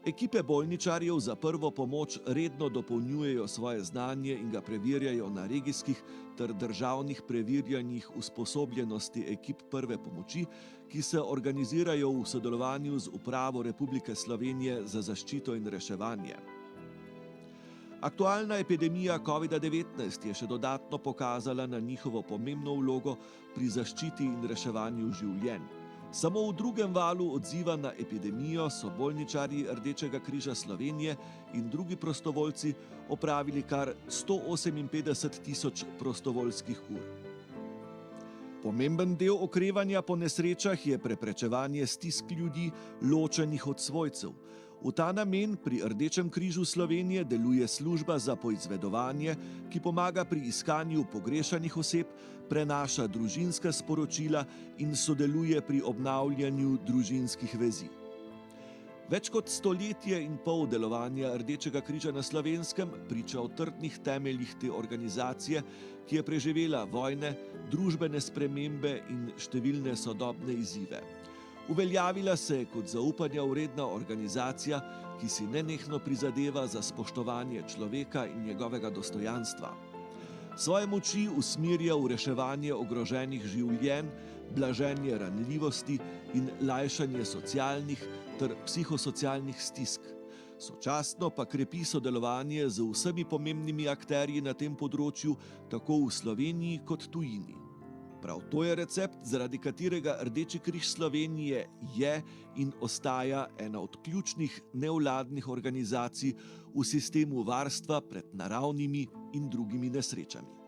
Speaker 1: Ekipe bolničarjev za prvo pomoč redno dopolnjujejo svoje znanje in ga preverjajo na regijskih ter državnih preverjanjih usposobljenosti ekip prve pomoči, ki se organizirajo v sodelovanju z Upravo Republike Slovenije za zaščito in reševanje. Aktualna epidemija COVID-19 je še dodatno pokazala na njihovo pomembno vlogo pri zaščiti in reševanju življenj. Samo v drugem valu odziva na epidemijo so bolničarji Rdečega križa Slovenije in drugi prostovoljci opravili kar 158 000 prostovoljskih ur. Pomemben del okrevanja po nesrečah je preprečevanje stisk ljudi, ločenih od svojcev. V ta namen pri Rdečem križu Slovenije deluje služba za poizvedovanje, ki pomaga pri iskanju pogrešanih oseb, prenaša družinska sporočila in sodeluje pri obnavljanju družinskih vezi. Več kot 1,5 let delovanja Rdečega križa na Slovenskem priča o trdnih temeljih te organizacije, ki je preživela vojne, družbene spremembe in številne sodobne izzive. Uveljavila se je kot zaupanja vredna organizacija, ki si nenehno prizadeva za spoštovanje človeka in njegovega dostojanstva. Svoje moči usmerja v reševanje ogroženih življenj, blaženje ranljivosti in lajšanje socialnih ter psihosocialnih stisk. Sočasno pa krepi sodelovanje z vsemi pomembnimi akterji na tem področju, tako v Sloveniji kot tujini. Prav to je recept, zaradi katerega Rdeči križ Slovenije je in ostaja ena od ključnih nevladnih organizacij v sistemu varstva pred naravnimi in drugimi nesrečami.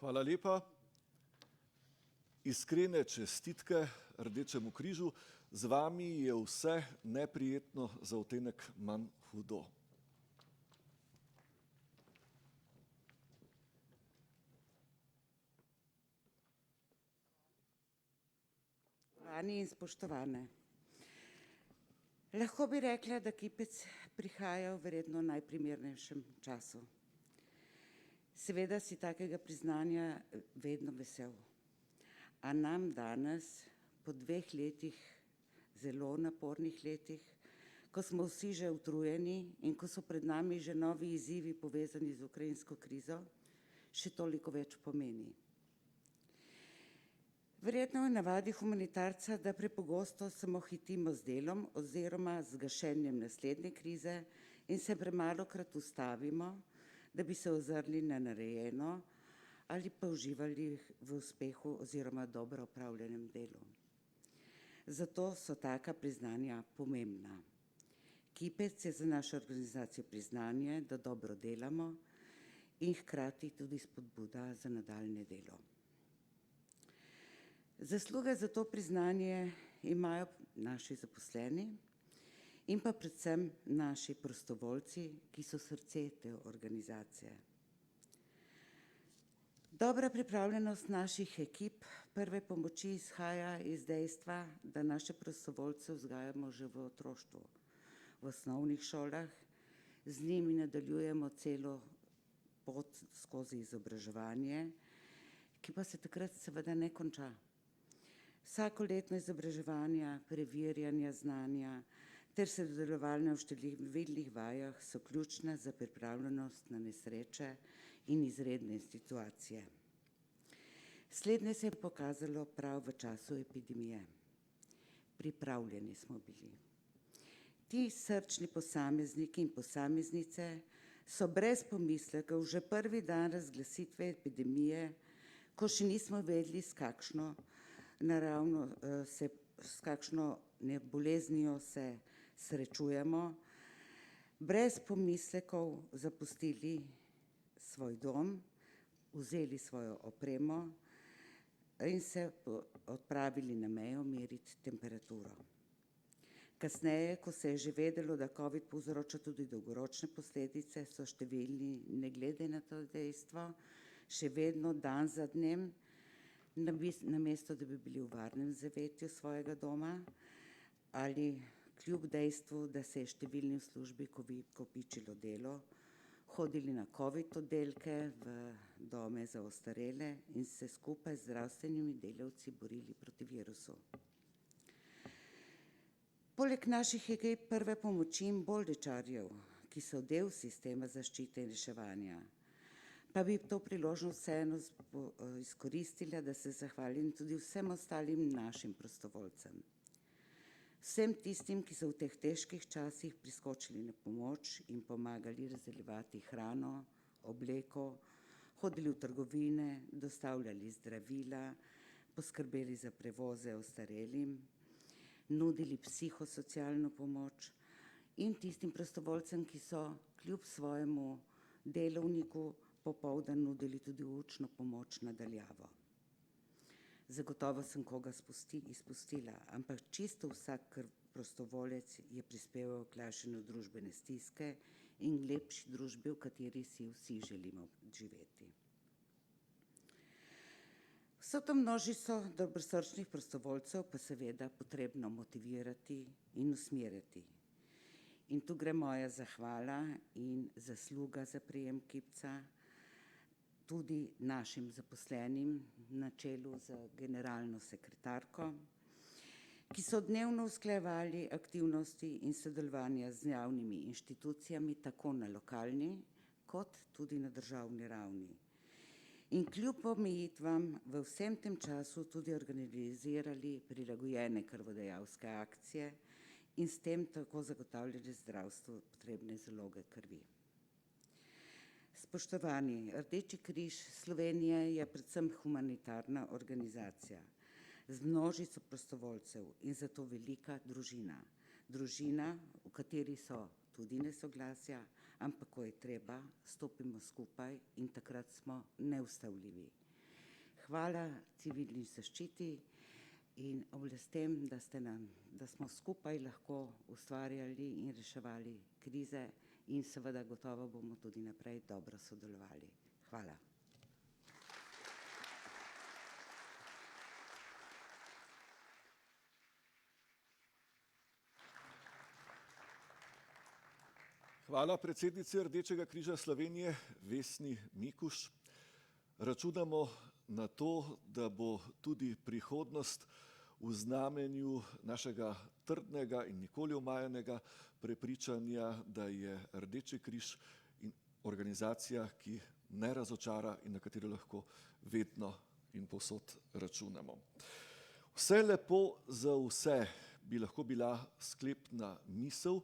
Speaker 1: Hvala lepa. Iskrene čestitke Rdečemu križu. Z vami je vse neprijetno, za odtenek manj hudo.
Speaker 4: Spoštovani in spoštovane. Lahko bi rekla, da kipec prihaja v verjetno najprimernejšem času. Seveda si takega priznanja vedno vesel. A nam danes, po 2 letih, zelo napornih letih, ko smo vsi že utrujeni in ko so pred nami že novi izzivi povezani z ukrajinsko krizo, še toliko več pomeni. Verjetno je v navadi humanitarca, da prepogosto samo hitimo z delom oziroma z gašenjem naslednje krize in se premalokrat ustavimo, da bi se ozrli na narejeno ali pa uživali v uspehu oziroma dobro opravljenem delu. Zato so taka priznanja pomembna. Kipec je za našo organizacijo priznanje, da dobro delamo in hkrati tudi spodbuda za nadaljnje delo. Zasluge za to priznanje imajo naši zaposleni in pa predvsem naši prostovoljci, ki so srce te organizacije. Dobra pripravljenost naših ekip prve pomoči izhaja iz dejstva, da naše prostovoljce vzgajamo že v otroštvu, v osnovnih šolah, z njimi nadaljujemo celo pot skozi izobraževanje, ki pa se takrat seveda ne konča. Vsakoletno izobraževanja, preverjanja znanja ter sodelovanje v številnih vajah so ključna za pripravljenost na nesreče in izredne situacije. Slednje se je pokazalo prav v času epidemije. Pripravljeni smo bili. Ti srčni posamezniki in posameznice so brez pomislekov že prvi dan razglasitve epidemije, ko še nismo vedeli, s kakšno boleznijo se srečujemo, brez pomislekov zapustili svoj dom, vzeli svojo opremo in se odpravili na mejo meriti temperaturo. Kasneje, ko se je že vedelo, da COVID povzroča tudi dolgoročne posledice, so številni, ne glede na to dejstvo, še vedno dan za dnem, namesto da bi bili v varnem zavetju svojega doma ali kljub dejstvu, da se je številni v službi kopičilo delo, hodili na COVID oddelke v dome za ostarele in se skupaj z zdravstvenimi delavci borili proti virusu. Poleg naših ekip prve pomoči in bolničarjev, ki so del sistema zaščite in reševanja, pa bi to priložnost vseeno izkoristila, da se zahvalim tudi vsem ostalim našim prostovoljcem. Vsem tistim, ki so v teh težkih časih priskočili na pomoč in pomagali razdeljevati hrano, obleko, hodili v trgovine, dostavljali zdravila, poskrbeli za prevoze ostarelim, nudili psihosocialno pomoč in tistim prostovoljcem, ki so kljub svojemu delovniku popoldan nudili tudi učno pomoč na daljavo. Zagotovo sem koga izpustila, ampak čisto vsak prostovoljec je prispeval k lajšanju družbene stiske in k lepši družbi, v kateri si vsi želimo živeti. Vso to množico dobrosrčnih prostovoljcev pa seveda potrebno motivirati in usmerjati. In tu gre moja zahvala in zasluga za prejem kipca tudi našim zaposlenim na čelu z generalno sekretarko, ki so dnevno usklajevali aktivnosti in sodelovanja z javnimi inštitucijami tako na lokalni kot tudi na državni ravni. In kljub omejitvam v vsem tem času tudi organizirali prilagojene krvodajalske akcije in s tem tako zagotavljali zdravstvu potrebne zaloge krvi. Spoštovani, Rdeči križ Slovenije je predvsem humanitarna organizacija z množico prostovoljcev in zato velika družina. Družina, v kateri so tudi nesoglasja, ampak ko je treba, stopimo skupaj in takrat smo neustavljivi. Hvala civilni zaščiti in oblastem, da smo skupaj lahko ustvarjali in reševali krize in seveda gotovo bomo tudi naprej dobro sodelovali. Hvala.
Speaker 1: Hvala predsednici Rdečega križa Slovenije Vesni Mikuš. Računamo na to, da bo tudi prihodnost v znamenju našega trdnega in nikoli omajanega prepričanja, da je Rdeči križ organizacija, ki ne razočara in na katero lahko vedno in povsod računamo. Vse lepo za vse bi lahko bila sklepna misel,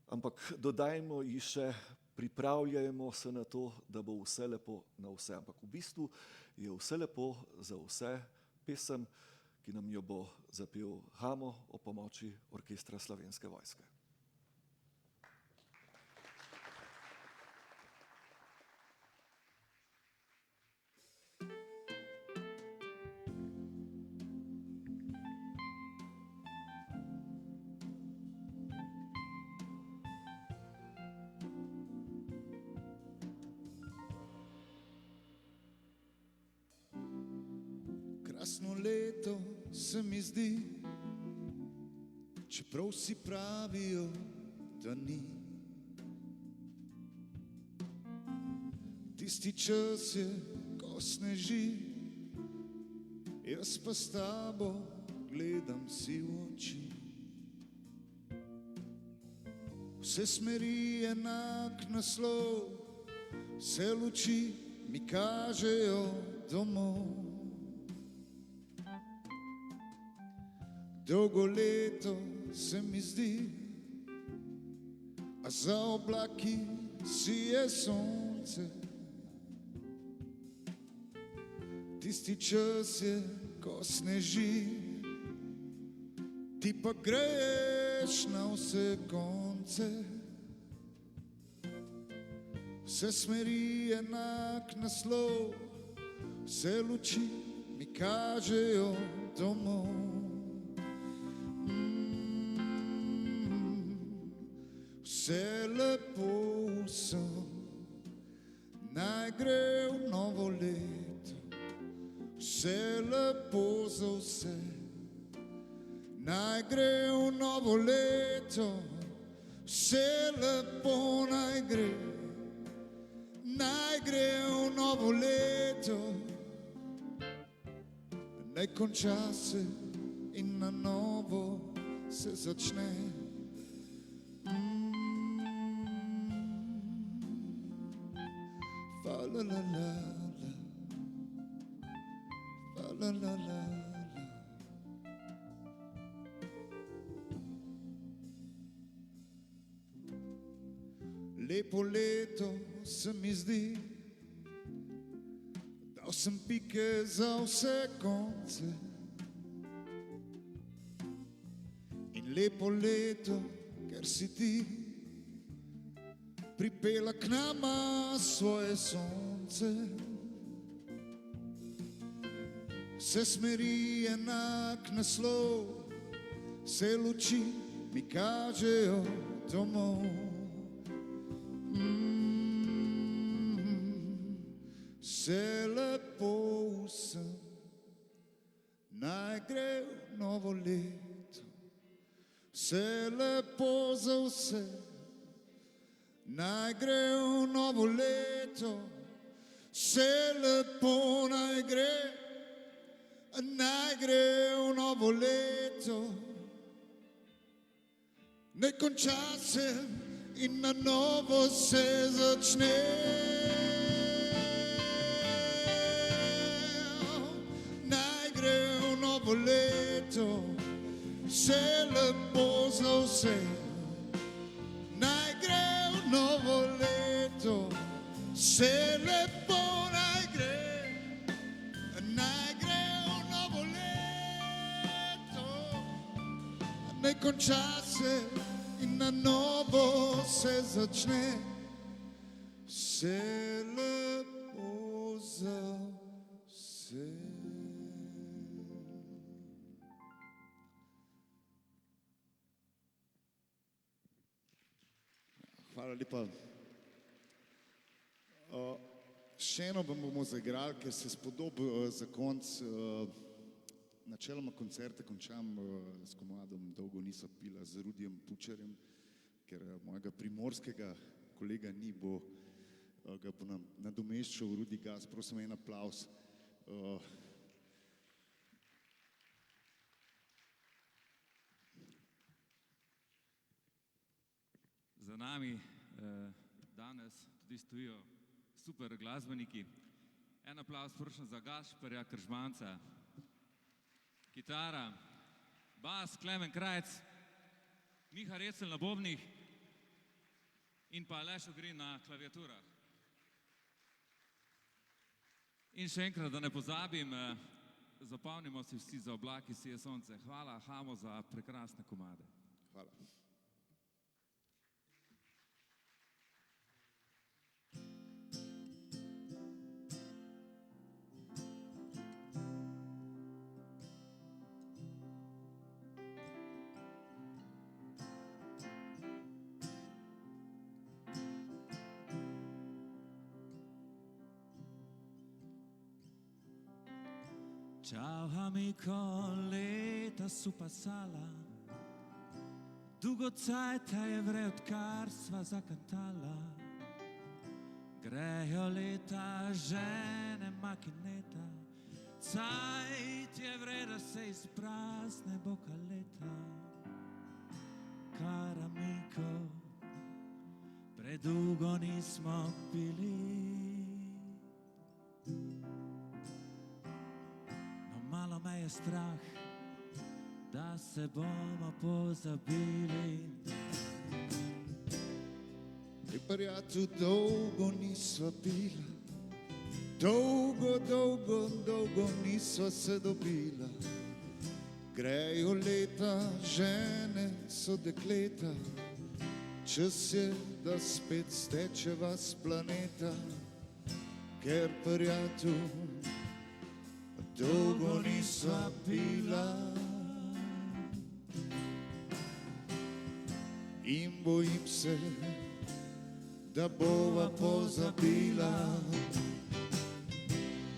Speaker 1: ampak dodajmo ji še, pripravljajmo se na to, da bo vse lepo na vse. Ampak v bistvu je vse lepo za vse pesem, ki nam jo bo zapel Hamo ob pomoči Orkestra Slovenske vojske.
Speaker 3: Krasno leto se mi zdi, čeprav si pravijo, da ni. Tisti čas je, ko sneži, jaz pa s tabo gledam si v oči. Vse smeri enak naslov, vse luči mi kažejo domov. Dolgo leto se mi zdi, a za oblaki sije sonce. Tisti čas je, ko sneži, ti pa greš na vse konce. Vse smeri enak naslov, vse luči mi kažejo domov. Vse lepo vsem, naj gre v novo leto. Vse lepo za vse, naj gre v novo leto. Vse lepo naj gre v novo leto. Naj konča se in na novo se začne. La la la la, la la la la. Lepo leto se mi zdi, dal sem pike za vse konce. In lepo leto, ker si ti pripela k nama svoje sonce. Vse smeri enak naslov, vse luči mi kažejo domov. Vse lepo vsem, naj gre v novo leto. Vse lepo za vse, naj gre v novo leto. Vse lepo naj gre v novo leto. Naj konča se in na novo se začne. Naj gre v novo leto. Vse lepo za vse, naj gre v novo leto. Vse lepo naj gre v novo leto. Naj konča se in na novo se začne. Vse lepo za vse. lepa. Še eno vam bomo zaigrali, ker se spodobi za konc. Načeloma koncerte končam s komadom Dolgo niso pila z Rudijem Pučarjem, ker mojega primorskega kolega ni, ga bo nadomeščal Rudi Gas. Prosim, en aplavz.
Speaker 5: Za nami danes tudi stojijo super glasbeniki. En aplavz prosim za Gašperja Kržmanca, kitara, bas Klemen Krajc, Miha Recelj na bobnih in pa Aleš Ogrin na klaviaturah. In še enkrat, da ne pozabim, zapomnimo si vsi za oblaki sije sonce. Hvala Hamo za prekrasne komade.
Speaker 3: Hvala.
Speaker 5: Ciao amico, leta su passala, dugo cajta je vre, odkar sva zakantala. Grejo leta, žene makineta, cajt je vre, da se izprazne boka leta. Kar amico, predugo nismo pili. Malo me je strah, da se bomo pozabili.
Speaker 3: Prijatelj, dolgo nisva pila, dolgo, dolgo, dolgo nisva se dobila. Grejo leta, žene so dekleta, čas je, da spet stečeva s planeta. Ker prijatelj, dolgo nisva pila in bojim se, da bova pozabila,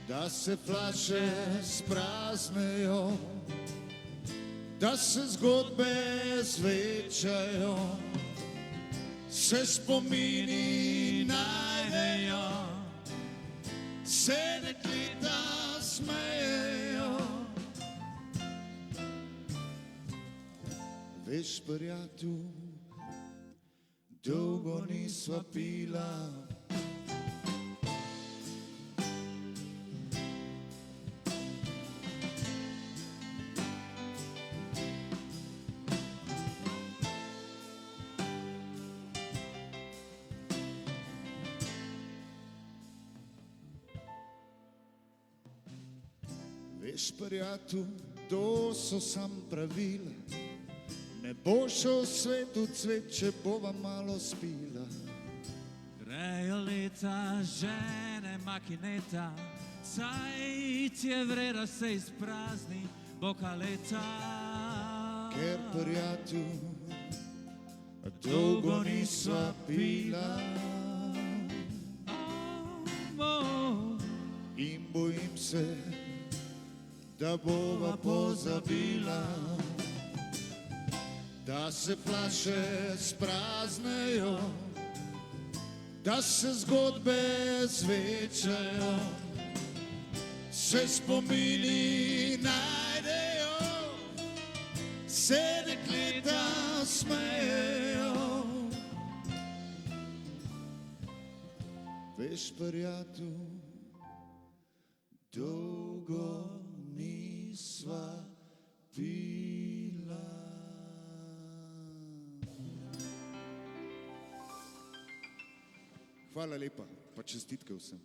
Speaker 3: da se flaše spraznejo, da se zgodbe zvečajo, se spomini najdejo, se dekleta smejejo. Veš, prijatelj, dolgo nisva pila. Veš, prijatelj, to so sam pravila, ne bo šel svetu cvet, če bova malo spila.
Speaker 5: Grejo leta, žene makineta, cajt je vre, da se izprazni boka leta.
Speaker 3: Ker, prijatelj, dolgo nisva pila in bojim se, da bova pozabila, da se flaše spraznejo, da se zgodbe zvečajo, se spomini najdejo, se dekleta smejejo. Veš, prijatelj, dolgo nisva pila. Hvala lepa, pa čestitke vsem.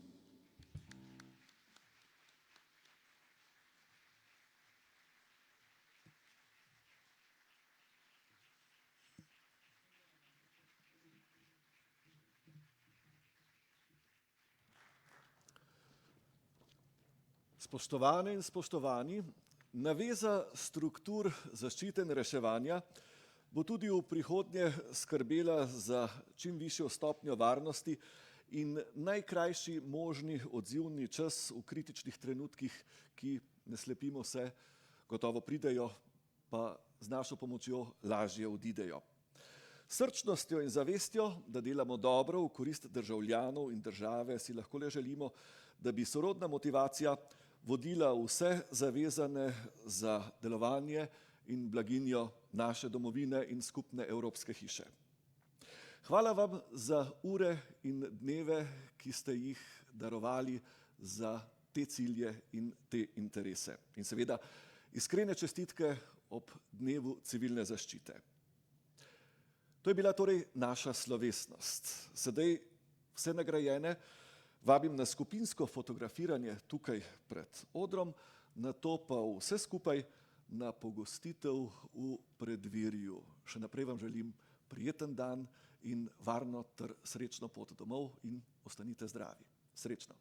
Speaker 1: Spoštovane in spoštovani, naveza struktur zaščite in reševanja bo tudi v prihodnje skrbela za čim višjo stopnjo varnosti in najkrajši možni odzivni čas v kritičnih trenutkih, ki, ne slepimo se, gotovo pridejo, pa z našo pomočjo lažje odidejo. Srčnostjo in zavestjo, da delamo dobro v korist državljanov in države, si lahko le želimo, da bi sorodna motivacija vodila vse zavezane za delovanje in blaginjo naše domovine in skupne evropske hiše. Hvala vam za ure in dneve, ki ste jih darovali za te cilje in te interese. In seveda iskrene čestitke ob dnevu civilne zaščite. To je bila torej naša slovesnost. Sedaj vse nagrajene vabim na skupinsko fotografiranje tukaj pred odrom, nato pa vse skupaj na pogostitev v preddverju. Še naprej vam želim prijeten dan in varno ter srečno pot domov in ostanite zdravi. Srečno!